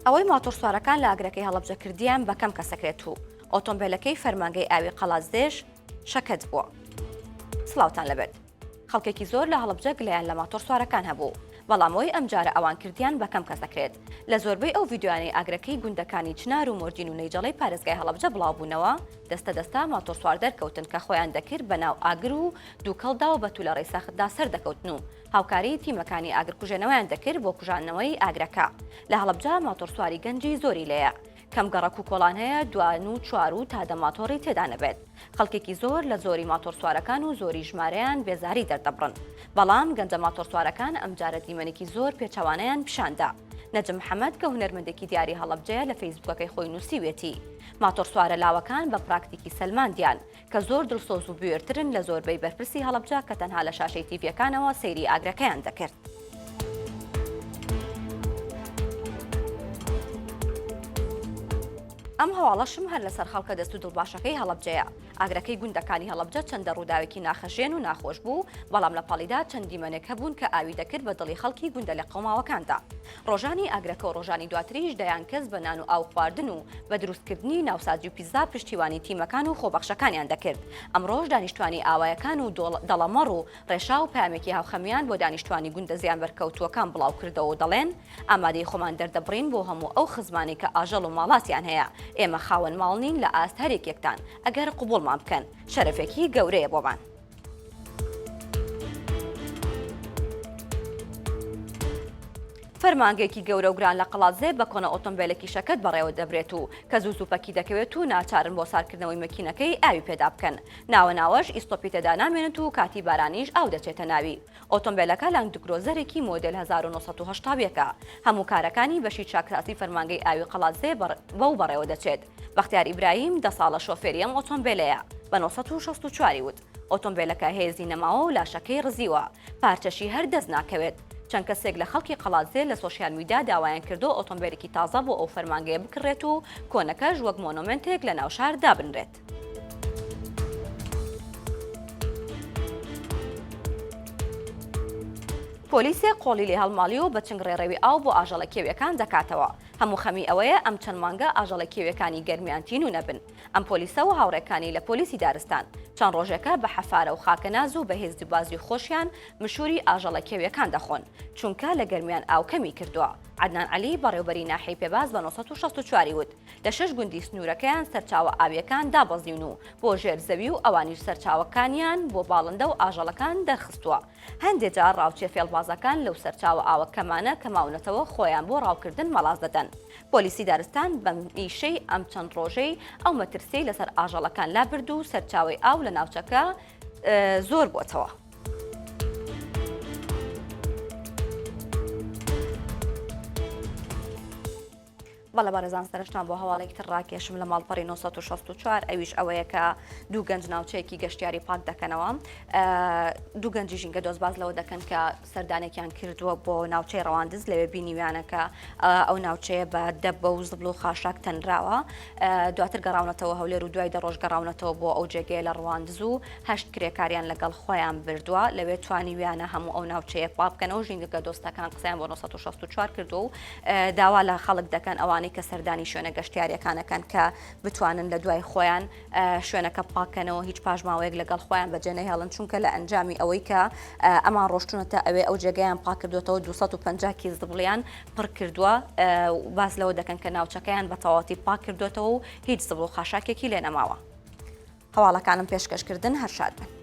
ئەوەی ماتۆرسوارەکان لە ئاگرەکەی هەڵەبجەکردیان بە کەم کەسەکرێت و ئۆتۆمبیلەکەی فەرمانگەی ئاوی قەڵازدێش شەکەت بووە. سڵاوتان لەبێت. خەڵکێکی زۆر لە هەڵەبجە گلەیان لە ماتۆرسوارەکان هەبوو، بەڵامەوەی ئەم جارە ئەوان کردیان بە کەم کەسەکرێت. لە زۆربەی ئەو ڤیدیۆیانەی ئاگرەکەی گوندەکانی چنار و مۆرجین و نەیجەڵەی پارێزگای هەڵەبجە بڵاوبوونەوە دەستە ماتۆرسوار دەرکەوتن کە خۆیان دەکرد بە ناو ئاگر و دووکەڵدا و بە توولەڕێی ساختدا سەر دەکەوتن و هاوکاری تیمەکانی ئاگرکوژێنەوەیان دەکرد بۆ کوژانەوەی ئاگرەکە. لە هەڵەبجە ماتۆرسواری گەنجی زۆری لێیە، کەم گەڕەک و کۆڵان هەیە، دوان و چوار و تا دە ماتۆڕی تێدا نەبێت. خەڵکێکی زۆر لە زۆری ماتۆرسوارەکان و زۆری ژمارەیان بێزاری دەردەبڕن، بەڵام گەنجە ماتۆرسوارەکان ئەم جارە دیمەنێکی زۆر پێچەوانەیان پیشاندا. نەجم محەممەد کە هونەرمەندێکی دیاری هەڵەبجەیە لە فەیسبووکەکەی خۆی نووسیوێتی ماتۆرسوارە لاوەکان بە پراکتیکی سەلماندیان کە زۆر دڵسۆز و بوێرترن لە زۆربەی بەرپرسی هەڵەبجە کە تەنها لە شاشەی تیڤیەکانەوە سەیری ئاگرەکەیان دەکرد. ئەم هەواڵەشم هەر لەسەر خەڵکە دەست و دڵباشەکەی هەڵەبجەیە. ئاگرەکەی گوندەکانی هەڵەبجە چەندە ڕووداوێکی ناخەژێن و ناخۆش بوو، بەڵام لە پاڵیدا چەند دیمەنێک هەبوون کە ئاوی دەکرد بە دڵی خەڵکی گوندە لە قەوماوەکاندا. ڕۆژانی ئاگرەکە و ڕۆژانی دواتریش دەیان کەس بە نان و ئاو خواردن و بە دروستکردنی ناوسازی و پیزا پشتیوانی تیمەکان و خۆبەخشەکانیان دەکرد. ئەمڕۆژ دانیشتوانی ئاوایەکان و دەڵەمەڕ و ڕێشا و پامێکی هاوخەمیان بۆ دانیشتوانی گوندە زیان بەرکەوتووەکان بڵاو کردەوە و دەڵێن ئامادەی خۆمان دەردەبڕین بۆ هەموو ئەو خزمانی کە ئاژەڵ و ماڵاتیان هەیە. ئێمە خاوەن ماڵ نین لە ئاست هەرێکێکتان، ئەگەر قوبوڵمان بکەن شەرەفێکی گەورەیە بۆمان. فەرمانگەیەکی گەورە و گران لە قەڵازێ بە کۆنە ئۆتۆمبیلێکی شەکەت بەڕێوە دەبرێت و کە زوو سوپەکی دەکەوێت و ناچارن بۆ سارکردنەوەی مەکینەکەی ئاوی پێدا بکەن. ناوەناوەش ئیستۆپی تێدا نامێنێت و کاتی بارانیش ئاو دەچێتە ناوی. ئۆتۆمبیلەکە لانگدکرۆزەرێکی مۆدل 1970ەکە. هەموو کارەکانی بەشی چاکراسی فەرمانگەی ئاوی قەڵازێ بەو بەڕێوە دەچێت. بەختیار ئیبراهیم 10 ساڵە شۆفێری ئەم ئۆتۆمبیلەیە. بە 1964 وت ئۆتۆمبیلەکە هێزی نەماوە و لاشەکەی ڕزیوە، پارچەشی هەر دەست ناکەوێت. چەند کەسێک لە خەڵکی قەڵازێ لە سۆشیال میدیا داوایان کردو ئۆتۆمبیلێکی تازە بۆ ئەو فەرمانگەیە بکڕێت و کۆنەکەش وەک مۆنۆمنتێک لە ناو شار دابنرێت. پۆلیسێک قۆڵی لێ هەڵماڵی و بە چنگڕێڕەوی ئاو بۆ ئاژەڵە کێویەکان دەکاتەوە. هەموو خەمی ئەوەیە ئەم چەند مانگە ئاژەڵە کێویەکانی گەرمیان تین و نەبن. ئەم پۆلیسە و هاوڕێکانی لە پۆلیسی دارستان چەند ڕۆژێکە بە حەفارە و خاکەناز و بەهێزی بازی خۆشیان مشوری ئاژەڵە کێویەکان دەخۆن، چونکە لە گەرمیان ئاو کەمی کردووە. عەدنان عەلی بەڕێوەبەری ناحیەی پێباز بە 1964 وت لە 6 گوندی سنوورەکەیان سەرچاوە ئاویەکان دابەزین و بۆ ژێر زەوی و ئەوانیش سەرچاوەکانیان بۆ باڵندە و ئاژەڵەکان دەرخستووە. هەندێک جار ڕاوچێ فێڵبازەکان لەو سەرچاوە ئاوە کەمانە کەماونەتەوە خۆیان بۆ ڕاوکردن مەڵاز دەدەن. پۆلیسی دارستان بە میشەی ئەم چەند ڕۆژەی ئەو مەترسیەی لەسەر ئاژەڵەکان لابرد و سەرچاوی ئاو لە ناوچەکە زۆر بووەتەوە. بەڵە بارەزان سەرشتان بۆ هەواڵێکی تر ڕاکێشم لە ماڵپەڕی 1964 ئەویش ئەوەیە کە دوو گەنج ناوچەیەکی گەشتیاری پاک دەکەنەوە. دوو گەنجی ژینگە دۆزباز لەوە دەکەن کە سەردانێکیان کردووە بۆ ناوچەی ڕەواندز لەوێ بینیویانەکە ئەو ناوچەیە بە دەب بە و زبل و خاشاک تەنراوە. دواتر گەڕاونەتەوە هەولێر و دوای دەڕۆژ گەڕاونەتەوە بۆ ئەو جێگەیە لە ڕەواندز و 8 کرێکاریان لەگەڵ خۆیان بردووە لەوێ توانیویانە هەموو ئەو ناوچەیە پاک بکەنەوە. ژینگە دۆستەکان قسەیان بۆ 1964 کردو و داوا لە خەڵک دەکەن ئەوانەی کە سەردانی شوێنە گەشتیاریەکانەکەن کە بتوانن لە دوای خۆیان شوێنەکە پاکەنەوە هیچ پاژماوەیەک لەگەڵ خۆیان بەجێ نەهێڵن، چونکە لە ئەنجامی ئەوەی کە ئەمان ڕۆشتونەتە ئەوێ ئەو جێگەیان پاک کردوێتەوە 250 کیس زبڵیان پڕ کردووە. باز لەوە دەکەن کە ناوچەکەیان بە تەواوەتی پاک کردوێتەوە و هیچ زبڵ و خاشاکێکی لێ نەماوە. هەواڵەکانم پێشکەشکردن هەر شاد بن.